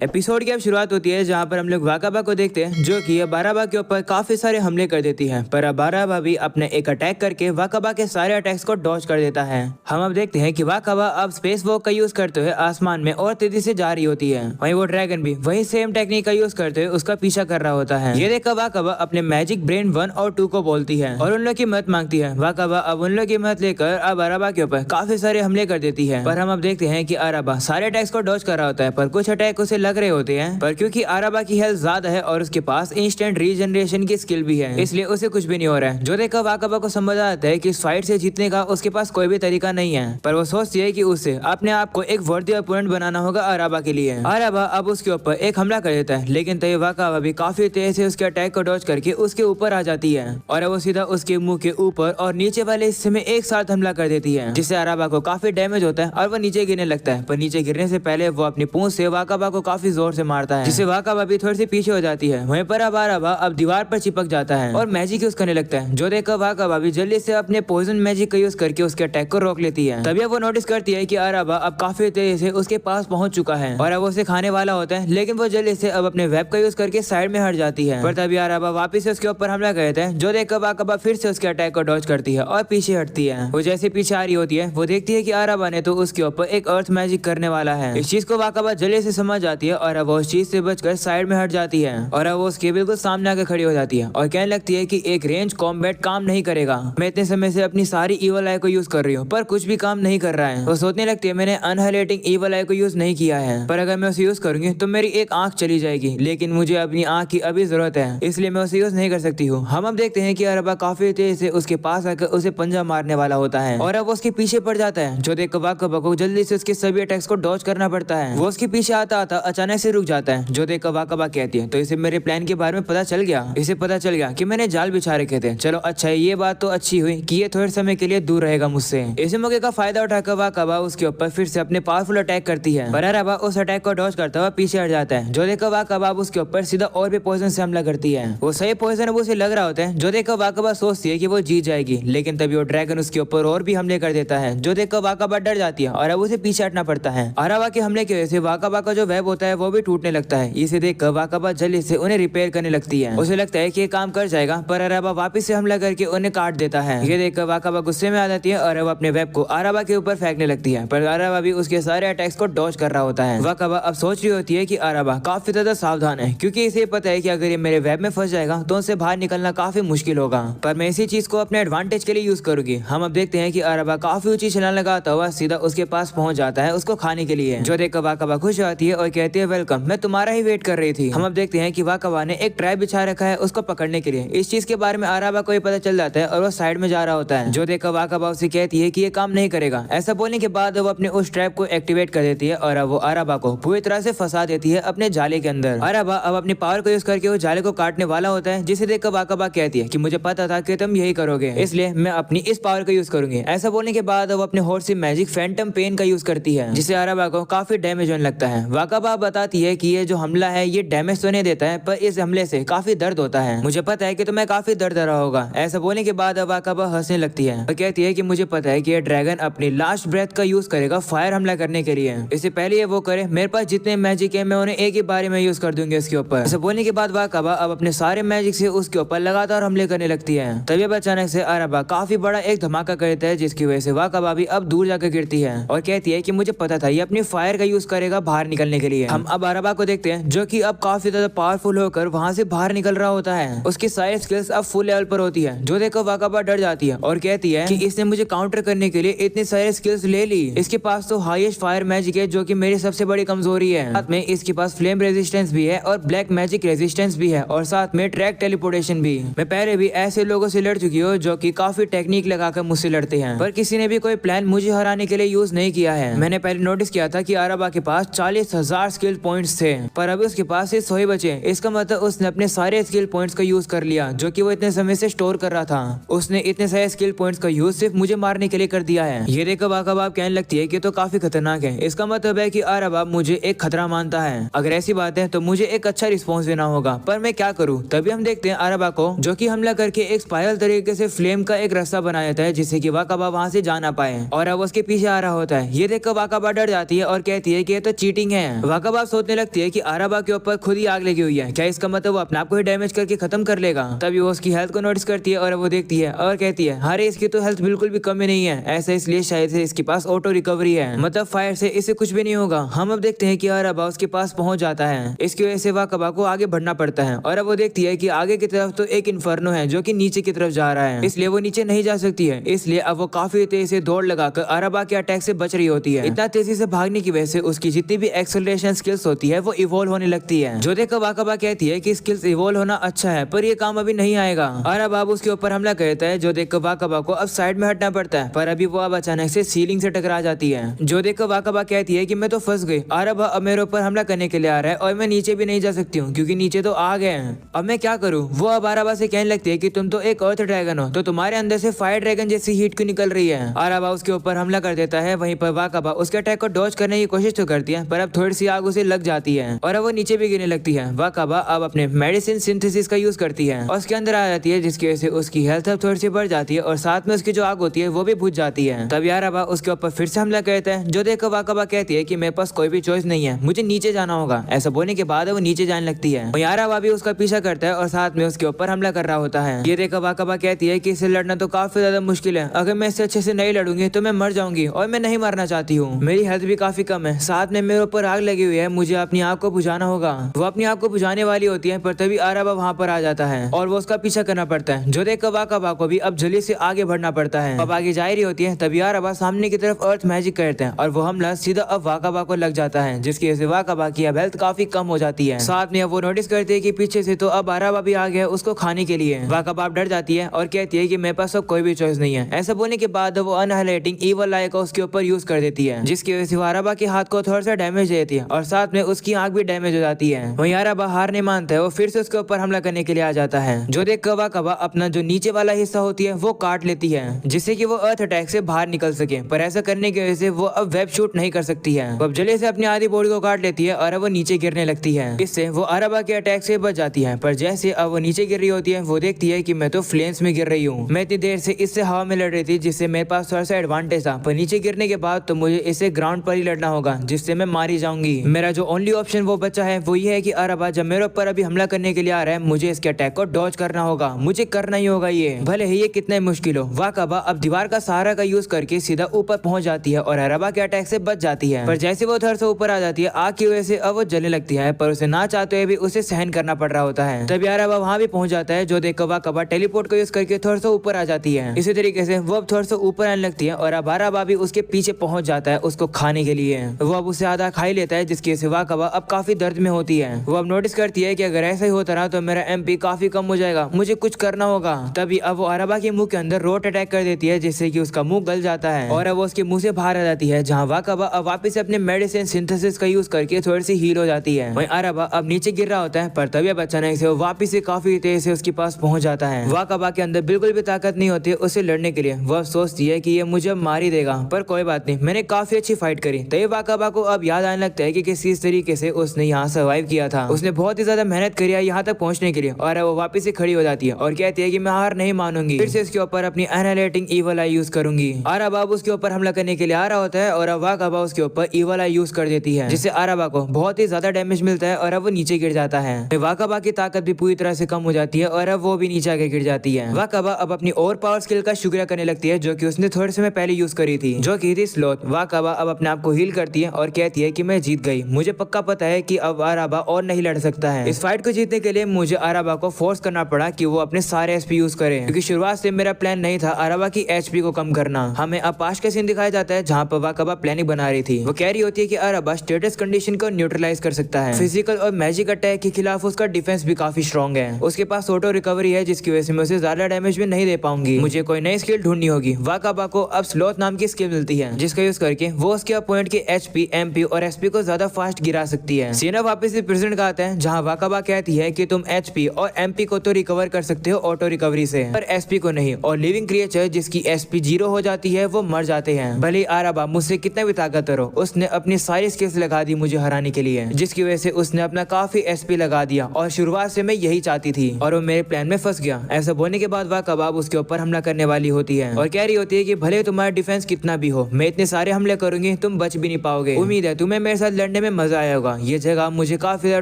Episode की अब शुरुआत होती है जहाँ पर हम लोग वाकाबा को देखते हैं जो कि बाराबा के ऊपर काफी सारे हमले कर देती है, पर अब बाराबा भी अपने एक अटैक करके वाकाबा के सारे अटैक्स को डॉज कर देता है। हम अब देखते हैं कि वाकाबा अब स्पेस वॉक का यूज करते हुए आसमान में और तेजी से जा रही होती है। वहीं वो ड्रैगन भी वही सेम टेक्निक का यूज करते हुए उसका पीछा कर रहा होता है। ये देखकर वाकाबा अपने मैजिक ब्रेन 1 और 2 को बोलती है और उन लोग की मदद मांगती है। वाकाबा अब उन लोग की मदद लेकर अब अराबा के ऊपर काफी सारे हमले कर देती है, पर हम अब देखते हैं कि अराबा सारे अटैक्स को डॉज कर रहा होता है, पर कुछ अटैक उसे लग रहे होते हैं। पर क्योंकि अराबा की हेल्थ ज्यादा है और उसके पास इंस्टेंट रीजनरेशन की स्किल भी है, इसलिए उसे कुछ भी नहीं हो रहा है। जो देखकर वाकाबा को समझ आता है कि इस फाइट से जीतने का उसके पास कोई भी तरीका नहीं है, पर वो सोचती है कि उसे अपने आप को एक वर्दी अपोनेंट बनाना होगा अराबा के लिए। अराबा अब उसके ऊपर एक हमला कर देता है, लेकिन तभी वाकाबा भी काफी तेज से उसके अटैक को डॉज करके उसके ऊपर आ जाती है और वो सीधा उसके मुंह के ऊपर और नीचे वाले हिस्से में एक साथ हमला कर देती है, जिससे अराबा को काफी डैमेज होता है और वो नीचे गिरने लगता है। पर नीचे गिरने से पहले वो अपनी पूंछ से वाकाबा को काफी जोर से मारता है, जिससे वाकाबा भी थोड़ी सी पीछे हो जाती है। वहीं पर अब अराबा अब दीवार पर चिपक जाता है और मैजिक यूज करने लगता है, जो देखकर वाकाबा भी जल्दी से अपने पॉइजन मैजिक का यूज करके उसके अटैक को रोक लेती है। तभी वो नोटिस करती है कि अराबा अब काफी तेजी से उसके पास पहुंच चुका है और अब उसे खाने वाला होता है, लेकिन वो जल्दी से अब अपने वेब का यूज करके साइड में हट जाती है। पर तभी अराबा वापिस से उसके ऊपर हमला करता है, जो देखकर वाकाबा फिर से उसके अटैक को डॉज करती है और पीछे हटती है। वो जैसे पीछे आ रही होती है, वो देखती है कि अराबा ने तो उसके ऊपर एक अर्थ मैजिक करने वाला है। इस चीज को वाकाबा जल्दी से समझ जाती है और अब वो उस चीज से बचकर साइड में हट जाती है और अब वो उसके बिल्कुल सामने आकर खड़ी हो जाती है और कहने लगती है कि एक रेंज कॉम्बैट काम नहीं करेगा। मैं इतने समय से अपनी सारी ईवल आई को यूज कर रही हूँ, पर कुछ भी काम नहीं कर रहा है। वो सोचने लगती है मैंने अनहाइलाइटिंग ईवल आई को यूज नहीं किया है, पर अगर मैं उसे यूज करूंगी तो मेरी एक आंख चली जाएगी, लेकिन मुझे अपनी आंख की अभी जरूरत है, इसलिए मैं उसे यूज नहीं कर सकती हूँ। हम अब देखते हैं कि अरबा काफी तेज से उसके पास आकर उसे पंजा मारने वाला होता है और अब वो उसके पीछे पड़ जाता है, जो देख वाकाबा को जल्दी से उसके सभी अटैक्स को डॉज करना पड़ता है। वो उसके पीछे आता आता अचानक से रुक जाता है, जो देख वाकाबा कहती है तो इसे मेरे प्लान के बारे में पता चल गया। इसे पता चल गया कि मैंने जाल बिछा रखे थे। चलो अच्छा है, ये बात तो अच्छी हुई कि ये थोड़े समय के लिए दूर रहेगा मुझसे। इसी मौके का फायदा उठाकर वाकाबा उसके ऊपर फिर से अपने पावरफुल अटैक करती है, पर अरबा उस अटैक को डॉज करता हुआ पीछे हट जाता है, जो देखकर वाकाबा उसके ऊपर सीधा और भी पॉइजन से हमला करती है। वो सही पॉइजन अब उसे लग रहा होता है, जो देखकर वाकाबा सोचती है कि वो जीत जाएगी, लेकिन तभी वो ड्रैगन उसके ऊपर और भी हमले कर देता है, जो देखकर वाकाबा डर जाती है और अब उसे पीछे हटना पड़ता है। अरबा के हमले की वजह से वाकाबा का जो वेब होता है वो भी टूटने लगता है। इसे देखकर वाकाबा जल्दी से उन्हें रिपेयर करने लगती है। उसे लगता है कि ये काम कर जाएगा, पर अरबा वापस से हमला करके उन्हें काट देता है। ये देखकर वाकाबा गुस्से में आ जाती है और अब अपने वेब को अरबा के ऊपर फेंकने लगती है, पर अरबा भी उसके सारे अटैक्स को डॉज कर रहा होता है। वाकाबा अब सोच रही होती है कि अरबा काफी ज्यादा सावधान है, क्योंकि इसे पता है कि अगर ये मेरे वेब में फंस जाएगा तो उससे बाहर निकलना काफी मुश्किल होगा, पर मैं इसी चीज को अपने एडवांटेज के लिए यूज करूंगी। हम अब देखते हैं कि अरबा काफी ऊंची छलांग लगाता हुआ सीधा उसके पास पहुंच जाता है उसको खाने के लिए, जो देखकर वाकाबा खुश होती है और कहती है वेलकम, मैं तुम्हारा ही वेट कर रही थी। हम अब देखते हैं कि वाकाबा ने एक ट्रैप बिछा रखा है उसको पकड़ने के लिए। इस चीज के बारे में अरबा को पता चल जाता है और वो साइड में जा रहा होता है, जो देखकर वाकाबा उसे कहती है कि ये काम नहीं करेगा। ऐसा बोलने के बाद वो अपने उस ट्रैप को एक्टिवेट कर देती है और अब वो अरबा को पूरी तरह से फंसा देती है अपने जाले के अंदर। अरबा अब अपनी पावर को यूज करके उस जाले को काटने वाला होता है, जिसे देखकर वाकाबा कहती है कि मुझे पता था कि तुम यही करोगे, इसलिए मैं अपनी इस पावर का यूज करूंगी। ऐसा बोलने के बाद वो अपने होठ से मैजिक फैंटम पेन का यूज करती है, जिससे अरबा को काफी डैमेज होने लगता है। वाकाबा बताती है कि ये जो हमला है ये डैमेज तो नहीं देता है, पर इस हमले से काफी दर्द होता है। मुझे पता है कि तुम्हें काफी दर्द रहा होगा। ऐसा बोलने के बाद वाकाबा हंसने लगती है और कहती है कि मुझे पता है कि ये ड्रैगन अपनी लास्ट ब्रेथ का यूज करेगा फायर हमला करने के लिए। इससे पहले ये वो करे, मेरे पास जितने मैजिक है मैं उन्हें एक ही बारे में यूज कर दूंगी उसके ऊपर। ऐसा बोलने के बाद वाकाबा अब अपने सारे मैजिक से उसके ऊपर लगातार हमले करने लगती है। तभी अचानक से अरबा काफी बड़ा एक धमाका करता है, जिसकी वजह से वाकाबा भी अब दूर जाकर गिरती है और कहती है कि मुझे पता था ये अपनी फायर का यूज करेगा बाहर निकलने के लिए। हम अब अरबा को देखते हैं, जो कि अब काफी ज्यादा पावरफुल होकर वहां से बाहर निकल रहा होता है। उसकी सारी स्किल्स अब फुल लेवल पर होती है, जो देखकर वाकाबा डर जाती है और कहती है कि इसने मुझे काउंटर करने के लिए इतने सारे स्किल्स ले ली। इसके पास तो हाईएस्ट फायर मैजिक है, जो कि मेरी सबसे बड़ी कमजोरी है। साथ में इसके पास फ्लेम रेजिस्टेंस भी है और ब्लैक मैजिक रेजिस्टेंस भी है और साथ में ट्रैक टेलीपोर्टेशन भी। मैं पहले भी ऐसे लोगों से लड़ चुकी हूँ जो कि काफी टेक्निक लगाकर मुझसे लड़ते हैं, पर किसी ने भी कोई प्लान मुझे हराने के लिए यूज नहीं किया है। मैंने पहले नोटिस किया था कि अरबा के पास 40,000 स्किल पॉइंट्स थे, पर अभी उसके पास सिर्फ 100 ही बचे। इसका मतलब उसने अपने सारे स्किल पॉइंट्स का यूज कर लिया, जो कि वो इतने समय से स्टोर कर रहा था। उसने इतने सारे स्किल पॉइंट्स का यूज सिर्फ मुझे मारने के लिए कर दिया है। ये देखकर वाकाबा कहने लगती है कि तो काफी खतरनाक है। इसका मतलब है कि अरबा मुझे एक खतरा मानता है। अगर ऐसी बात है तो मुझे एक अच्छा रिस्पॉन्स देना होगा, पर मैं क्या करूँ? तभी हम देखते हैं अरबा को, जो कि हमला करके एक स्पाइरल तरीके से फ्लेम का एक रास्ता बना देता है, जिससे कि वाकाबा वहां से जा ना पाए और अब उसके पीछे आ रहा होता है। ये देखकर वाकाबा डर जाती है और कहती है कि ये तो चीटिंग है। वाकाबा सोचने लगती है कि आराबा के ऊपर खुद ही आग लगी हुई है, क्या इसका मतलब वो अपने आप को ही डैमेज करके खत्म कर लेगा। तभी वो उसकी हेल्थ को नोटिस करती है और वो देखती है और कहती है अरे इसकी तो हेल्थ बिल्कुल भी कमी नहीं है, ऐसा इसलिए शायद से इसके पास ऑटो रिकवरी है, मतलब फायर से इसे कुछ भी नहीं होगा। हम अब देखते हैं कि आराबा उसके पास पहुंच जाता है, इसकी वजह से वाकाबा को आगे बढ़ना पड़ता है और अब वो देखती है कि आगे की तरफ तो एक इन्फर्नो है जो कि नीचे की तरफ जा रहा है, इसलिए वो नीचे नहीं जा सकती है। इसलिए अब वो काफी तेजी से दौड़ लगाकर आराबा के अटैक से बच रही होती है। इतना तेजी से भागने की वजह से उसकी जितनी भी एक्सेलरेशन स्किल्स होती है वो इवॉल्व होने लगती है, जो देखकर वाकाबा कहती है कि स्किल्स इवॉल्व होना अच्छा है पर ये काम अभी नहीं आएगा। आराबा उसके ऊपर हमला करता है, जो देखकर वाकाबा को अब साइड में हटना पड़ता है, पर अभी वो अब अचानक से सीलिंग से टकरा जाती है, जो देखकर वाकाबा कहती है कि मैं तो फंस गई, आराबा अब मेरे ऊपर हमला करने के लिए आ रहा है और मैं नीचे भी नहीं जा सकती हूँ क्योंकि नीचे तो आ गए हैं, अब मैं क्या करूँ। वो अब आराबा से कहने लगती है कि तुम तो एक अर्थ ड्रैगन हो, तो तुम्हारे अंदर से फायर ड्रैगन जैसी हीट क्यों निकल रही है। आराबा उसके ऊपर हमला कर देता है, वहीं पर वाकाबा उसके अटैक को डॉज करने की कोशिश तो करती है पर अब थोड़ी सी आग उसे लग जाती है और अब वो नीचे भी गिरने लगती है। वाकाबा अब अपने मेडिसिन सिंथेसिस का यूज करती है और उसके अंदर आ जाती है, जिसकी वजह से उसकी हेल्थ अब थोड़ी सी बढ़ जाती है और साथ में उसकी जो आग होती है वो भी बुझ जाती है। तब आराबा उसके ऊपर फिर से हमला करता है, जो देखकर वाकाबा कहती है कि मेरे पास कोई भी चॉइस नहीं है, मुझे नीचे जाना होगा। ऐसा बोलने के बाद वो नीचे जाने लगती है, वहीं आराबा भी उसका पीछा करता है और साथ में उसके ऊपर हमला कर रहा होता है। ये देखकर वाकाबा कहती है कि इससे लड़ना तो काफी ज्यादा मुश्किल है, अगर मैं इससे अच्छे से नहीं लड़ूंगी तो मैं मर जाऊंगी और मैं नहीं मरना चाहती हूँ, मेरी हेल्थ भी काफी कम है, साथ में मेरे ऊपर आग लगी हुई है, मुझे अपनी आग को बुझाना होगा। वो अपनी आग को बुझाने वाली होती है पर तभी आराबा वहाँ पर आ जाता है और वो उसका पीछा करना पड़ता है, जो देखकर वाकाबा को भी अब जल्दी से आगे बढ़ना पड़ता है। अब आगे जा रही होती है, तभी आराबा सामने की तरफ अर्थ मैजिक करते हैं और वो हमला सीधा अब वाकाबा को लग जाता है, जिसकी वजह से वाकाबा की अब हेल्थ काफी कम हो जाती है। साथ में वो नोटिस करते हैं कि पीछे से तो अब आराबा भी आ गया उसको खाने के लिए। वाकाबा डर जाती है और कहती है कि मेरे पास अब कोई भी चॉइस नहीं है। ऐसा बोलने के बाद वो अनहाइलाइटिंग ईवल आई को उसके ऊपर यूज कर देती है, जिसकी वजह से आराबा के हाथ को थोड़ा सा डैमेज देती है और साथ में उसकी आंख भी डैमेज हो जाती है। वहीं आराबा हार नहीं मानता है, वो फिर से उसके ऊपर हमला करने के लिए आ जाता है, जो देख वाकाबा अपना जो नीचे वाला हिस्सा होती है वो काट लेती है, जिससे कि वो अर्थ अटैक से बाहर निकल सके, पर ऐसा करने की वजह से वो अब वेब शूट नहीं कर सकती है। वो अब जल्दी से अपनी आधी बॉडी को काट लेती है और अब वो नीचे गिरने लगती है, इससे वो आराबा के अटैक से बच जाती है। पर जैसे अब वो नीचे गिर रही होती है, वो देखती है कि मैं तो फ्लेम्स में गिर रही हूँ, मैं इतनी देर से इससे हवा में लड़ रही थी जिससे मेरे पास थोड़ा सा एडवांटेज था, पर नीचे गिरने के बाद तो मुझे इसे ग्राउंड पर ही लड़ना होगा जिससे मैं मारी जाऊंगी। मेरा जो ओनली ऑप्शन वो बचा है वो ये है कि आराबा जब मेरे ऊपर अभी हमला करने के लिए आ रहा है, मुझे इसके अटैक को डॉज करना होगा, मुझे करना ही होगा, ये भले ही ये कितना मुश्किल हो। वाकाबा अब दीवार का सहारा का यूज करके सीधा ऊपर पहुंच जाती है और आराबा के अटैक से बच जाती है, पर जैसे वो थोड़ा सा ऊपर आ जाती है आग की वजह से अब वो जलने लगती है, पर उसे ना चाहते हुए भी उसे सहन करना पड़ रहा होता है। तभी आराबा वहां भी पहुंच जाता है, जो देखकर वाकाबा टेलीपोर्ट को यूज करके थोड़ा सा ऊपर आ जाती है। इसी तरीके से वो अब थोड़ा सा ऊपर आने लगती है और अब आराबा भी उसके पीछे पहुंच जाता है उसको खाने के लिए। वो अब उसे आधा खा ही लेता है, जिसकी वजह से वाकाबा अब काफी दर्द में होती है। वो अब नोटिस करती है कि अगर ऐसा ही होता रहा तो मेरा एमपी काफी कम हो जाएगा, मुझे कुछ करना होगा। तभी अब वो आराबा के मुंह के अंदर रोट अटैक कर देती है, जिससे कि उसका मुंह गल जाता है और अब वो उसके मुंह से बाहर आ जाती है, जहाँ वाकाबा अब वापस अपने मेडिसिन सिंथेसिस का यूज करके थोड़ी सी हील हो जाती है। वहीं आराबा अब नीचे गिर रहा होता है, पर तभी अब अचानक से वो वापस से काफी तेज से उसके पास पहुंच जाता है। वाकाबा के अंदर बिल्कुल भी ताकत नहीं होती उससे लड़ने के लिए, वह सोचती है कि ये मुझे मार ही देगा, पर कोई बात नहीं, मैंने काफी अच्छी फाइट करी। तभी वाकाबा को अब याद आने लगता है कि किस तरीके से उसने यहाँ सर्वाइव किया था, उसने बहुत ही ज्यादा मेहनत करी है यहाँ तक पहुंचने के लिए, और वो वापस से खड़ी हो जाती है और कहती है कि मैं हार नहीं मानूंगी, फिर से इसके ऊपर अपनी एनालाइटिंग ईवल आई यूज करूंगी। आराबा उसके ऊपर हमला करने के लिए आ रहा होता है और अब वाकाबा उसके ऊपर ईवल आई यूज कर देती है, जिससे आराबा को बहुत ही ज्यादा डैमेज मिलता है और अब वो नीचे गिर जाता है। वाकाबा की ताकत भी पूरी तरह से कम हो जाती है और अब वो भी नीचे आके गिर जाती है। वाकाबा अब अपनी और पावर स्किल का शुक्रिया करने लगती है, जो कि उसने थोड़े समय पहले यूज करी थी, जो की थी स्लोथ। वाकाबा अब अपने आप को हील करती है और कहती है कि मैं जीत गई, मुझे पक्का पता है कि अब आराबा और नहीं लड़ सकता है। इस फाइट को जीतने के लिए मुझे आराबा को फोर्स करना पड़ा कि वो अपने सारे एचपी यूज करे, क्योंकि शुरुआत से मेरा प्लान नहीं था आराबा की एचपी को कम करना। हमें अब पास का सीन दिखाया जाता है जहाँ पर वाकाबा प्लानिंग बना रही थी। वो कह रही होती है कि आराबा स्टेटस कंडीशन को न्यूट्रलाइज कर सकता है, फिजिकल और मैजिक अटैक के खिलाफ उसका डिफेंस भी काफी स्ट्रॉन्ग है, उसके पास ऑटो रिकवरी है, जिसकी वजह से मैं उसे ज्यादा डैमेज भी नहीं दे पाऊंगी, मुझे कोई नई स्किल ढूंढनी होगी। वाकाबा को अब स्लोथ नाम की स्किल मिलती है, जिसका यूज करके वो उसके अपोनेंट के एचपी, एमपी और एसपी को ज्यादा फास्ट गिरा सकती है। सीना वापस से प्रेजेंट का आता है, जहाँ वाकाबा कहती है कि तुम एचपी और एमपी को तो रिकवर कर सकते हो ऑटो रिकवरी से, पर एसपी को नहीं, और लिविंग क्रिएचर जिसकी एसपी 0 हो जाती है वो मर जाते हैं। भले आराबा मुझसे कितना भी ताकतवर हो, उसने अपनी सारी स्किल्स लगा दी मुझे हराने के लिए, जिसकी वजह से उसने अपना काफी एसपी लगा दिया, और शुरुआत से मैं यही चाहती थी और वो मेरे प्लान में फंस गया। ऐसा बोलने के बाद वाकाबा उसके ऊपर हमला करने वाली होती है और कह रही होती है कि भले तुम्हारा डिफेंस कितना भी हो, मैं इतने सारे हमले करूंगी तुम बच भी नहीं पाओगे, उम्मीद है तुम्हें मेरे साथ लड़ने लड़ने में मजा आया होगा, ये जगह मुझे काफी ज्यादा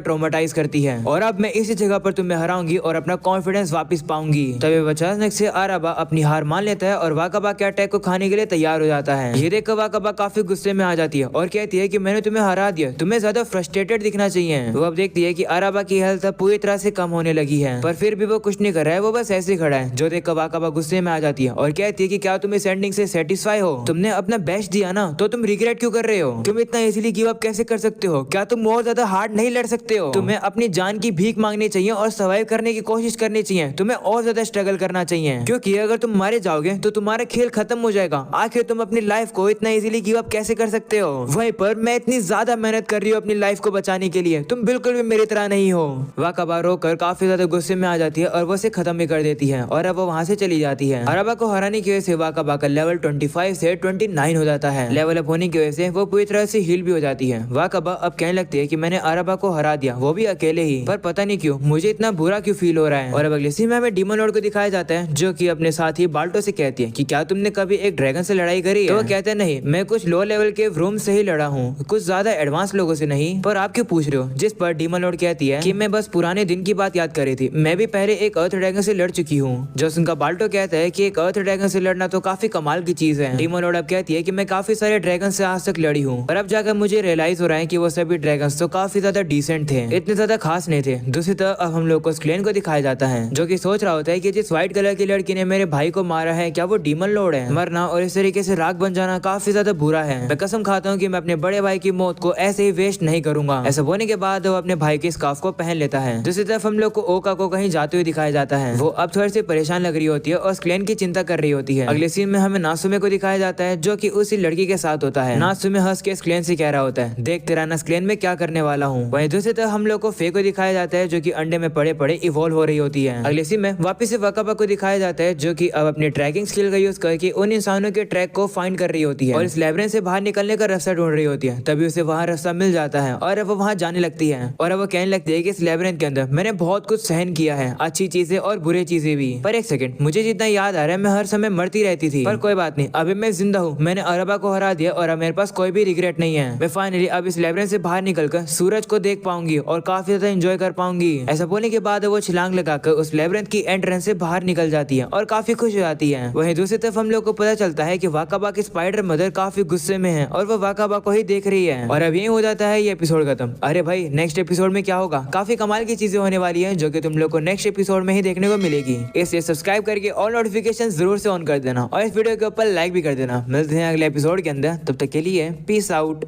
ट्रॉमेटाइज करती है और अब मैं इसी जगह पर तुम्हें हराऊंगी और अपना कॉन्फिडेंस वापस पाऊंगी। तभी अचानक से आराबा अपनी हार मान लेता है और वाकाबा के अटैक को खाने के लिए तैयार हो जाता है। ये देखकर वाकाबा काफी गुस्से में आ जाती है और कहती है कि मैंने तुम्हें हरा दिया, तुम्हें ज्यादा फ्रस्ट्रेटेड दिखना चाहिए। वो अब देखती है कि आराबा की हेल्थ अब पूरी तरह से कम होने लगी है, पर फिर भी वो कुछ नहीं कर रहा है, वो बस ऐसे खड़ा है। जो देखकर वाकाबा गुस्से में आ जाती है और कहती है कि क्या तुम इस एंडिंग से सेटिस्फाई हो? तुमने अपना बेस्ट दिया ना, तो तुम रिग्रेट क्यों कर रहे हो? तुम इतना इजीली गिव अप कैसे कर सकते हो? क्या तुम और ज्यादा हार्ड नहीं लड़ सकते हो? तुम्हें अपनी जान की भीख मांगनी चाहिए और सर्वाइव करने की कोशिश करनी चाहिए। तुम्हें और ज्यादा स्ट्रगल करना चाहिए, क्योंकि अगर तुम मारे जाओगे तो तुम्हारा खेल खत्म हो जाएगा। आखिर तुम अपनी लाइफ को इतना इजीली गिव अप कैसे कर सकते हो? वहीं पर मैं इतनी ज्यादा मेहनत कर रही हूँ अपनी लाइफ को बचाने के लिए, तुम बिल्कुल भी मेरी तरह नहीं हो। वाकाबा रोकर काफी ज्यादा गुस्से में आ जाती है और वो उसे खत्म भी कर देती है और अब वो वहाँ से चली जाती है। आराबा को हराने की वजह से वाकाबा का लेवल 25 से 29 हो जाता है। लेवल अप होने की वजह से वो पूरी तरह से हील भी हो जाती है। वाकाबा अब कहने लगती है कि मैंने आराबा को हरा दिया, वो भी अकेले ही, पर पता नहीं क्यों मुझे इतना बुरा क्यों फील हो रहा है। और अब अगले सीन में हमें डीमन लॉर्ड को दिखाया जाता है, जो कि अपने साथी बाल्टो से कहती है कि क्या तुमने कभी एक ड्रैगन से लड़ाई करी है? तो वो कहते हैं नहीं, मैं कुछ लो लेवल के रूम से ही लड़ा हूँ, कुछ ज्यादा एडवांस लोगों से नहीं। पर आप क्यों पूछ रहे हो? जिस पर डीमन लॉर्ड कहती है कि मैं बस पुराने दिन की बात याद कर रही थी, मैं भी पहले एक अर्थ ड्रैगन से लड़ चुकी हूँ। जो उनका बाल्टो कहता है कि एक अर्थ ड्रैगन से लड़ना तो काफी कमाल की चीज है। डीमन लॉर्ड अब कहती है कि मैं काफी सारे ड्रैगन से आज तक लड़ी हूँ, पर अब जाकर मुझे रियलाइज हो रहा है कि वो सभी ड्रैगन तो काफी ज्यादा डिसेंट थे, इतने ज्यादा खास नहीं थे। दूसरी तरफ अब हम लोग को स्क्लेन को दिखाया जाता है, जो कि सोच रहा होता है कि जिस व्हाइट कलर की लड़की ने मेरे भाई को मारा है, क्या वो डीमन लॉर्ड है? मरना और इस तरीके से राख बन जाना काफी ज्यादा बुरा है। मैं कसम खाता हूँ कि मैं अपने बड़े भाई की मौत को ऐसे ही वेस्ट नहीं करूंगा। ऐसा होने के बाद वो अपने भाई के स्कार्फ को पहन लेता है। दूसरी तरफ हम लोग को ओका को कहीं जाते हुए दिखाया जाता है। वो अब थोड़ी सी परेशान लग रही होती है और स्क्लेन की चिंता कर रही होती है। अगले सीन में हमें नासुमे को दिखाया जाता है, जो कि उसी लड़की के साथ होता है। नासुमे हंस के स्क्लेन से कह रहा होता है, देखते रहना स्क्लेन में क्या करने वाला हूँ। वहीं दूसरी तरफ हम लोग को फे को दिखाया जाता है, जो कि अंडे में पड़े पड़े इवॉल्व हो रही होती है। अगले सीन में वापिस से वाकाबा को दिखाया जाता है, जो कि अब अपनी ट्रैकिंग स्किल का यूज करके उन इंसानों के ट्रैक को फाइंड कर रही होती है और इस लैबिरिंथ से बाहर निकलने का रास्ता ढूंढ रही होती है। तभी उसे वहाँ रास्ता मिल जाता है और अब वो वहाँ जाने लगती है। और अब वो कहने लगती है कि इस लैबिरिंथ के अंदर मैंने बहुत कुछ सहन किया है, अच्छी चीजें और बुरी चीजें भी। पर एक सेकंड, मुझे जितना याद आ रहा है मैं हर समय मरती रहती थी, पर कोई बात नहीं, अभी मैं जिंदा हूँ। मैंने आराबा को हरा दिया और अब मेरे पास कोई भी रिग्रेट नहीं है। मैं फाइनली अब इस लैबिरिंथ से बाहर निकलकर सूरज को देख पाऊंगी और काफी ज्यादा एंजॉय कर पाऊंगी। ऐसा बोलने के बाद वो छलांग लगाकर उस लैबिरिंथ की एंट्रेंस से बाहर निकल जाती है और काफी खुश हो जाती है। वहीं दूसरी तरफ हम लोग को पता चलता है कि वाकाबा की स्पाइडर मदर काफी गुस्से में है और वो वाकाबा को ही देख रही है। और अब यही हो जाता है ये एपिसोड खत्म। अरे भाई, नेक्स्ट एपिसोड में क्या होगा? काफी कमाल की चीजें होने वाली है, जो कि तुम लोग को नेक्स्ट एपिसोड में ही देखने को मिलेगी। इसलिए सब्सक्राइब करके ऑल नोटिफिकेशन जरूर से ऑन कर देना और इस वीडियो के ऊपर लाइक भी कर देना। मिलते हैं अगले एपिसोड के अंदर, तब तक के लिए पीस आउट।